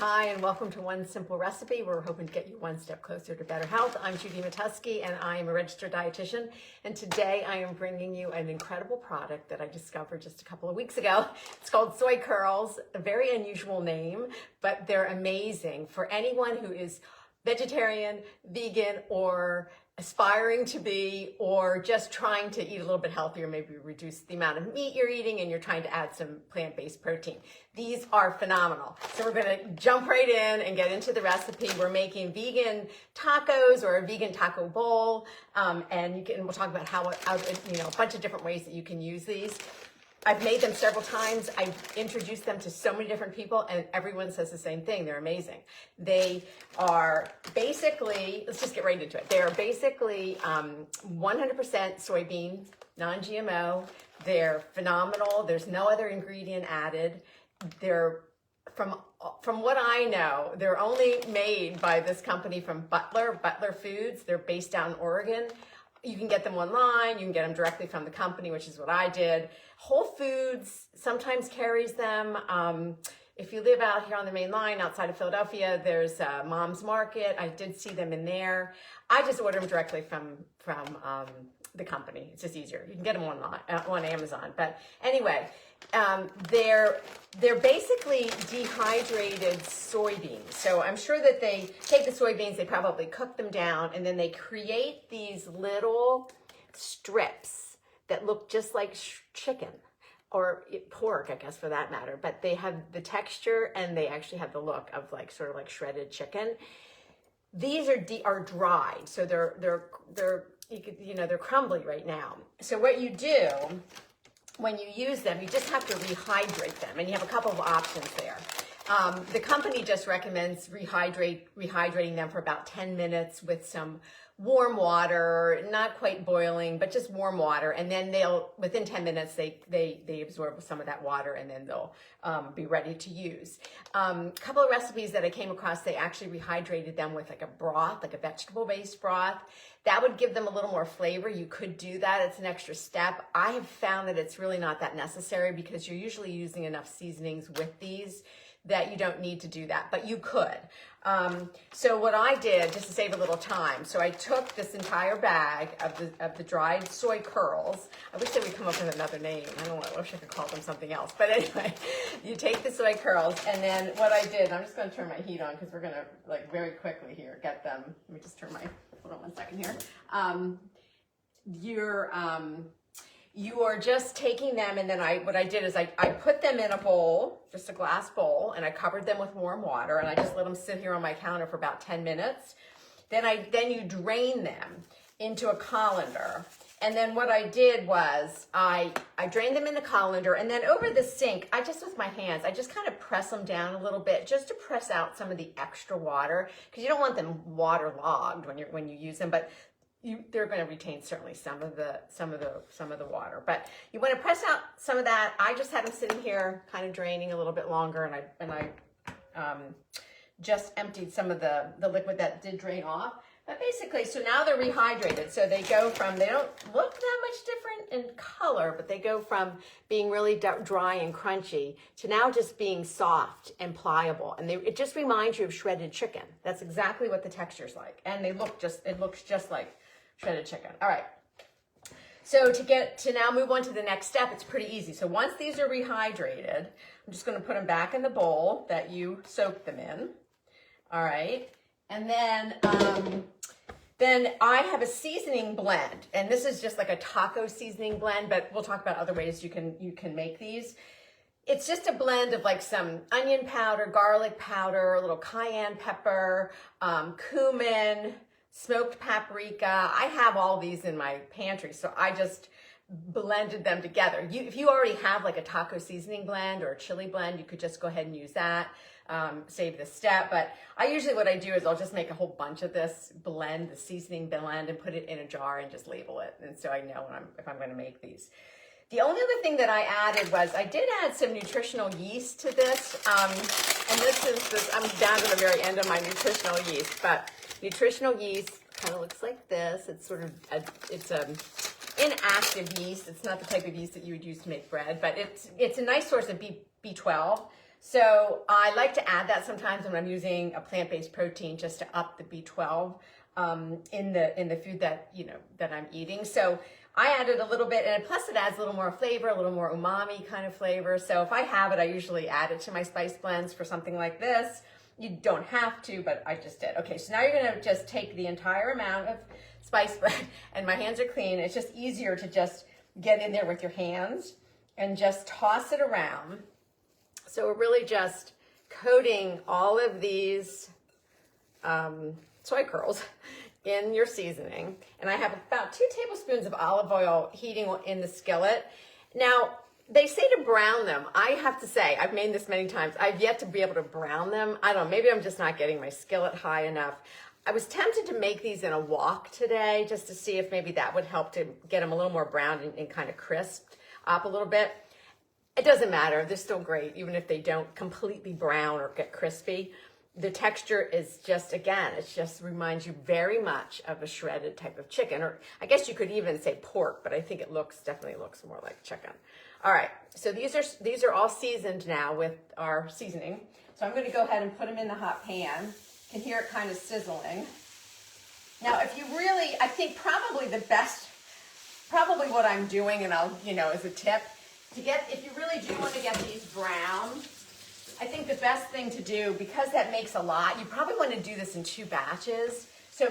Hi, and welcome to One Simple Recipe. We're hoping to get you one step closer to better health. I'm Judy Matusky, and I am a registered dietitian. And today I am bringing you an incredible product that I discovered just a couple of weeks ago. It's called soy curls, a very unusual name, but they're amazing for anyone who is vegetarian, vegan, or aspiring to be, or just trying to eat a little bit healthier, maybe reduce the amount of meat you're eating and you're trying to add some plant-based protein. These are phenomenal. So we're gonna jump right in and get into the recipe. We're making vegan tacos or a vegan taco bowl, and we'll talk about how, a bunch of different ways that you can use these. I've made them several times. I've introduced them to so many different people, and everyone says the same thing. They're amazing. They are basically, let's just get right into it. They are basically 100% soybean, non-GMO. They're phenomenal. There's no other ingredient added. They're, from what I know, they're only made by this company from Butler Foods. They're based out in Oregon. You can get them online, you can get them directly from the company, which is what I did. Whole Foods sometimes carries them. If you live out here on the main line outside of Philadelphia, there's Mom's Market. I did see them in there. I just order them directly from the company. It's just easier. You can get them online on Amazon. But anyway, they're basically dehydrated soybeans. So I'm sure that they take the soybeans, they probably cook them down, and then they create these little strips that look just like chicken or pork, I guess, for that matter. But they have the texture and they actually have the look of sort of like shredded chicken. These are dried, so they're crumbly right now. So what you do when you use them, you just have to rehydrate them, and you have a couple of options there. The company just recommends rehydrating them for about 10 minutes with some warm water, not quite boiling, but just warm water, and then within 10 minutes they absorb some of that water, and then they'll be ready to use. A couple of recipes that I came across, they actually rehydrated them with like a broth, like a vegetable-based broth. That would give them a little more flavor. You could do that. It's an extra step. I have found that it's really not that necessary because you're usually using enough seasonings with these that you don't need to do that, but you could. So what I did, just to save a little time, so I took this entire bag of the dried soy curls. I wish they would come up with another name. I wish I could call them something else. But anyway, you take the soy curls, and then what I did, I'm just going to turn my heat on because we're going to very quickly here get them. Let me just turn hold on one second here. You are just taking them, and then what I did is I put them in a bowl, just a glass bowl, and I covered them with warm water, and I just let them sit here on my counter for about 10 minutes. Then you drain them into a colander. And then what I did was I drained them in the colander, and then over the sink, with my hands, I just kind of press them down a little bit just to press out some of the extra water, because you don't want them waterlogged when you use them, but they're going to retain certainly some of the water, but you want to press out some of that. I just had them sitting here, kind of draining a little bit longer, and I just emptied some of the liquid that did drain off. But basically, so now they're rehydrated. So they don't look that much different in color, but they go from being really dry and crunchy to now just being soft and pliable. And it just reminds you of shredded chicken. That's exactly what the texture's like, and it looks just like shredded chicken. All right. So to now move on to the next step, it's pretty easy. So once these are rehydrated, I'm just going to put them back in the bowl that you soaked them in. All right. And then I have a seasoning blend, and this is just like a taco seasoning blend, but we'll talk about other ways you can make these. It's just a blend of some onion powder, garlic powder, a little cayenne pepper, cumin, smoked paprika. I have all these in my pantry, so I just blended them together. If you already have a taco seasoning blend or a chili blend, you could just go ahead and use that. Save this step, but what I do is I'll just make a whole bunch of this blend, the seasoning blend, and put it in a jar and just label it, and so I know if I'm going to make these. The only other thing that I added was I did add some nutritional yeast to this, and I'm down to the very end of my nutritional yeast, but nutritional yeast kind of looks like this. It's sort of it's inactive yeast. It's not the type of yeast that you would use to make bread, but it's a nice source of B12. So I like to add that sometimes when I'm using a plant-based protein just to up the B12 in the food that that I'm eating. So I added a little bit, and plus it adds a little more flavor, a little more umami kind of flavor. So if I have it, I usually add it to my spice blends for something like this. You don't have to, but I just did. Okay, so now you're gonna just take the entire amount of spice blend, and my hands are clean. It's just easier to just get in there with your hands and just toss it around. So we're really just coating all of these soy curls in your seasoning. And I have about 2 tablespoons of olive oil heating in the skillet. Now, they say to brown them. I have to say, I've made this many times. I've yet to be able to brown them. I don't know, maybe I'm just not getting my skillet high enough. I was tempted to make these in a wok today just to see if maybe that would help to get them a little more brown and kind of crisped up a little bit. It doesn't matter. They're still great, even if they don't completely brown or get crispy. The texture is just, again, it just reminds you very much of a shredded type of chicken, or I guess you could even say pork, but I think it definitely looks more like chicken. All right, so these are all seasoned now with our seasoning. So I'm going to go ahead and put them in the hot pan. You can hear it kind of sizzling. Now, if you really, I think probably what I'm doing, and I'll, as a tip, if you really do want to get these brown, I think the best thing to do, because that makes a lot, you probably want to do this in 2 batches. So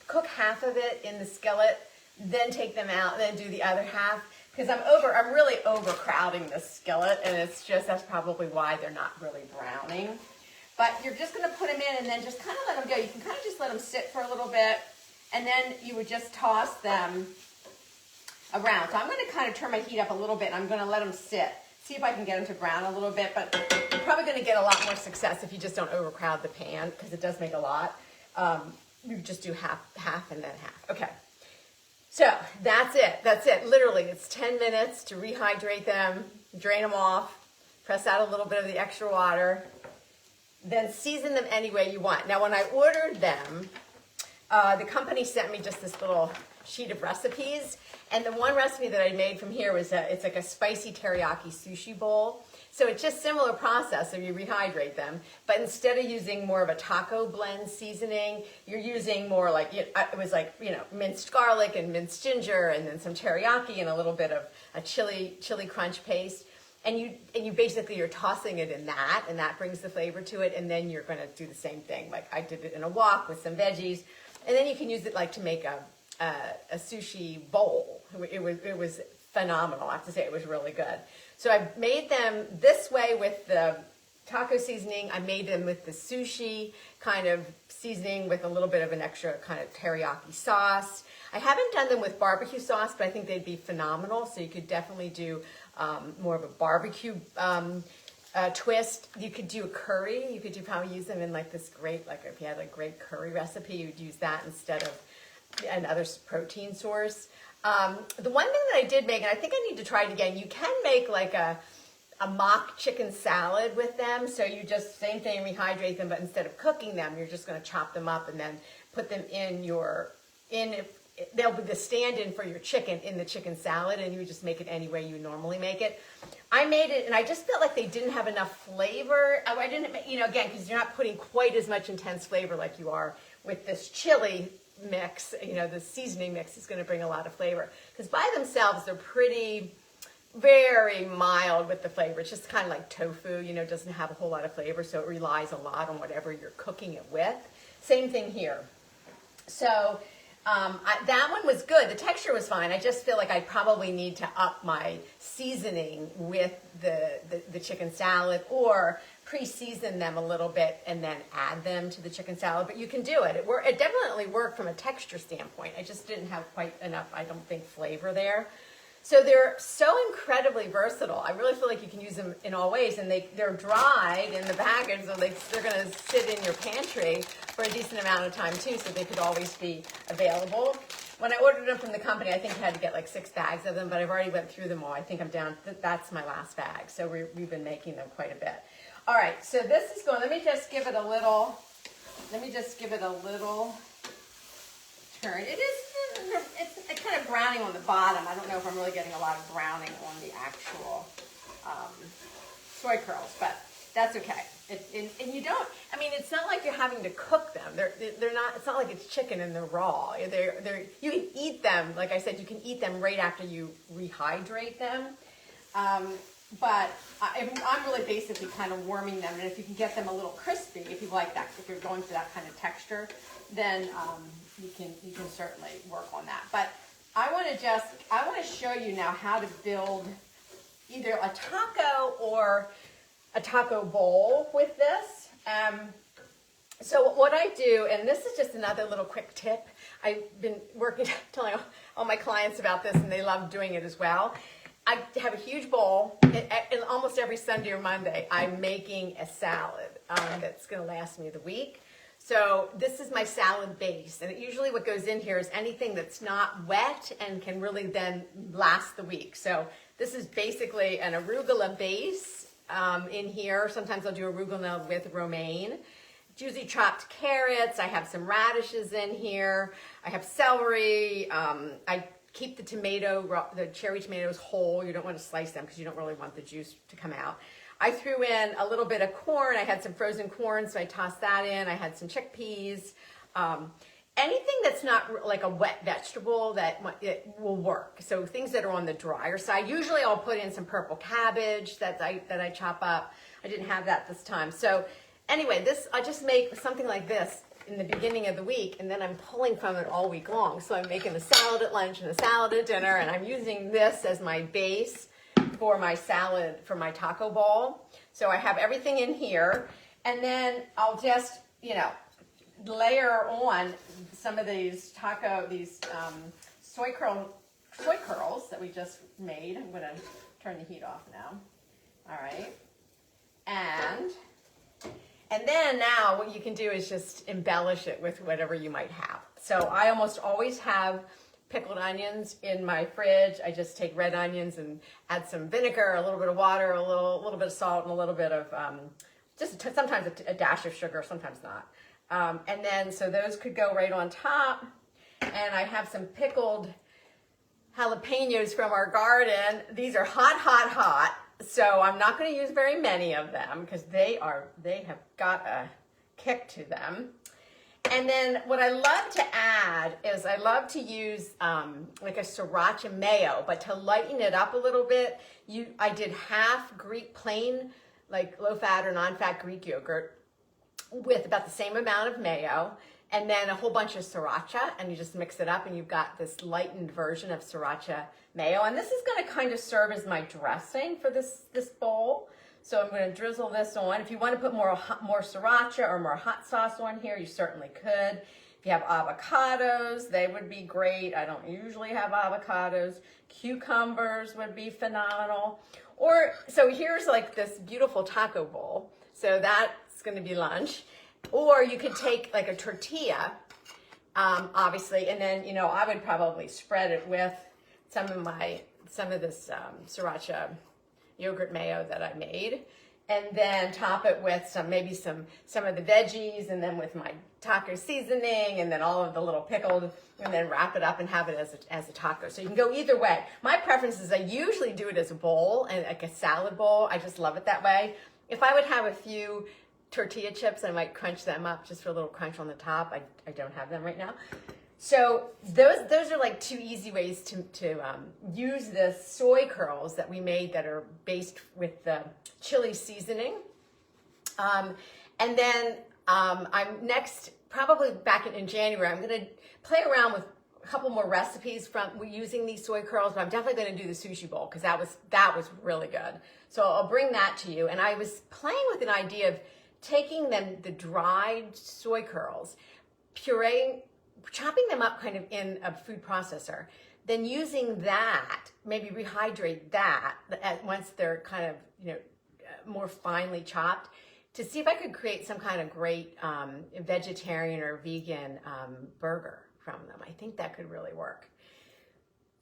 cook half of it in the skillet, then take them out, and then do the other half. Because I'm really overcrowding this skillet, and that's probably why they're not really browning. But you're just going to put them in and then just kind of let them go. You can kind of just let them sit for a little bit, and then you would just toss them around. So I'm going to kind of turn my heat up a little bit, and I'm going to let them sit. See if I can get them to brown a little bit, but you're probably going to get a lot more success if you just don't overcrowd the pan, because it does make a lot. You just do half and then half. Okay. So that's it. Literally, it's 10 minutes to rehydrate them, drain them off, press out a little bit of the extra water, then season them any way you want. Now, when I ordered them, the company sent me just this little sheet of recipes, and the one recipe that I made from here was it's like a spicy teriyaki sushi bowl. So it's just similar process. So you rehydrate them, but instead of using more of a taco blend seasoning, you're using more like, it was like, minced garlic and minced ginger, and then some teriyaki and a little bit of a chili crunch paste. And you basically, you're tossing it in that, and that brings the flavor to it. And then you're going to do the same thing. Like I did it in a wok with some veggies, and then you can use it like to make a sushi bowl. It was phenomenal. I have to say, it was really good. So I made them this way with the taco seasoning. I made them with the sushi kind of seasoning with a little bit of an extra kind of teriyaki sauce. I haven't done them with barbecue sauce, but I think they'd be phenomenal. So you could definitely do more of a barbecue twist. You could do a curry. You could probably use them in like this great, like if you had a great curry recipe, you'd use that instead of another protein source. The one thing that I did make, and I think I need to try it again, you can make like a mock chicken salad with them. So you just, same thing, rehydrate them, but instead of cooking them, you're just going to chop them up and then put them they'll be the stand-in for your chicken in the chicken salad, and you just make it any way you normally make it. I made it, and I just felt like they didn't have enough flavor. I didn't, again, because you're not putting quite as much intense flavor like you are with this chili mix. The seasoning mix is going to bring a lot of flavor, because by themselves they're very mild with the flavor. It's just kind of like tofu, doesn't have a whole lot of flavor, so it relies a lot on whatever you're cooking it with. Same thing here. So that one was good. The texture was fine. I just feel like I probably need to up my seasoning with the chicken salad, or pre-season them a little bit and then add them to the chicken salad. But you can do it. It definitely worked from a texture standpoint. I just didn't have quite enough, I don't think, flavor there. So they're so incredibly versatile. I really feel like you can use them in all ways, and they're dried in the package, so they're going to sit in your pantry for a decent amount of time too, so they could always be available. When I ordered them from the company, I think I had to get like 6 bags of them, but I've already went through them all. I think I'm down, that's my last bag, so we've been making them quite a bit. All right, so this is going, let me just give it a little turn. It's kind of browning on the bottom. I don't know if I'm really getting a lot of browning on the actual soy curls, but that's okay. And you don't, I mean, it's not like you're having to cook them. They're not, it's not like it's chicken and they're raw. You can eat them, like I said, you can eat them right after you rehydrate them. But I'm really basically kind of warming them, and if you can get them a little crispy, if you like that, if you're going for that kind of texture, then you can certainly work on that. But I want to show you now how to build either a taco or a taco bowl with this. So what I do, and this is just another little quick tip. I've been telling all my clients about this, and they love doing it as well. I have a huge bowl, and almost every Sunday or Monday, I'm making a salad that's going to last me the week. So this is my salad base, and usually what goes in here is anything that's not wet and can really then last the week. So this is basically an arugula base in here. Sometimes I'll do arugula with romaine. It's usually chopped carrots. I have some radishes in here. I have celery. I keep the cherry tomatoes whole. You don't want to slice them because you don't really want the juice to come out. I threw in a little bit of corn. I had some frozen corn, so I tossed that in. I had some chickpeas. Anything that's not like a wet vegetable it will work. So things that are on the drier side. Usually I'll put in some purple cabbage that I chop up. I didn't have that this time. So anyway, I just make something like this in the beginning of the week, and then I'm pulling from it all week long. So I'm making a salad at lunch and a salad at dinner, and I'm using this as my base for my salad, for my taco bowl. So I have everything in here, and then I'll just, layer on some of these soy curls that we just made. I'm going to turn the heat off now. All right. And then now what you can do is just embellish it with whatever you might have. So I almost always have pickled onions in my fridge. I just take red onions and add some vinegar, a little bit of water, a little bit of salt, and a little bit of sometimes a dash of sugar, sometimes not. And then so those could go right on top. And I have some pickled jalapenos from our garden. These are hot, hot, hot. So I'm not going to use very many of them because they have got a kick to them. And then what I love to add is I love to use like a sriracha mayo, but to lighten it up a little bit, I did half Greek plain, like low-fat or non-fat Greek yogurt with about the same amount of mayo, and then a whole bunch of sriracha, and you just mix it up, and you've got this lightened version of sriracha mayo. And this is going to kind of serve as my dressing for this bowl. So I'm going to drizzle this on. If you want to put more sriracha or more hot sauce on here, you certainly could. If you have avocados, they would be great. I don't usually have avocados. Cucumbers would be phenomenal. So here's like this beautiful taco bowl. So that's going to be lunch. Or you could take like a tortilla, obviously, and then, I would probably spread it with some of this sriracha yogurt mayo that I made, and then top it with some of the veggies, and then with my taco seasoning, and then all of the little pickled, and then wrap it up and have it as a taco. So you can go either way. My preference is I usually do it as a bowl, and like a salad bowl. I just love it that way. If I would have a few tortilla chips, I might crunch them up just for a little crunch on the top. I don't have them right now. So those are like two easy ways to use the soy curls that we made that are based with the chili seasoning. And then I'm next, probably back in January, I'm going to play around with a couple more recipes from using these soy curls, but I'm definitely going to do the sushi bowl because that was really good. So I'll bring that to you. And I was playing with an idea of taking the dried soy curls, chopping them up kind of in a food processor, then using that, maybe rehydrate that once they're kind of, more finely chopped, to see if I could create some kind of great vegetarian or vegan burger from them. I think that could really work.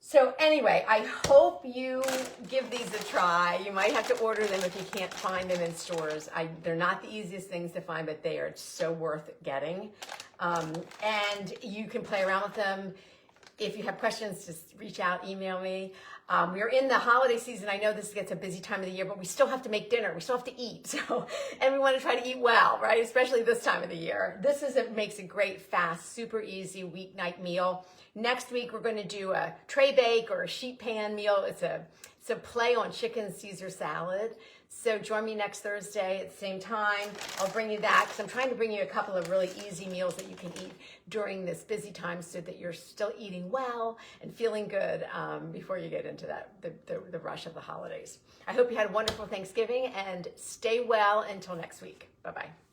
So anyway, I hope you give these a try. You might have to order them if you can't find them in stores. They're not the easiest things to find, but they are so worth getting. And you can play around with them. If you have questions, just reach out, email me. We are in the holiday season. I know this gets a busy time of the year, but we still have to make dinner. We still have to eat. So, and we want to try to eat well, right? Especially this time of the year. This makes a great, fast, super easy weeknight meal. Next week, we're going to do a tray bake or a sheet pan meal. It's a play on chicken Caesar salad. So join me next Thursday at the same time. I'll bring you that because I'm trying to bring you a couple of really easy meals that you can eat during this busy time so that you're still eating well and feeling good before you get into the rush of the holidays. I hope you had a wonderful Thanksgiving and stay well until next week. Bye-bye.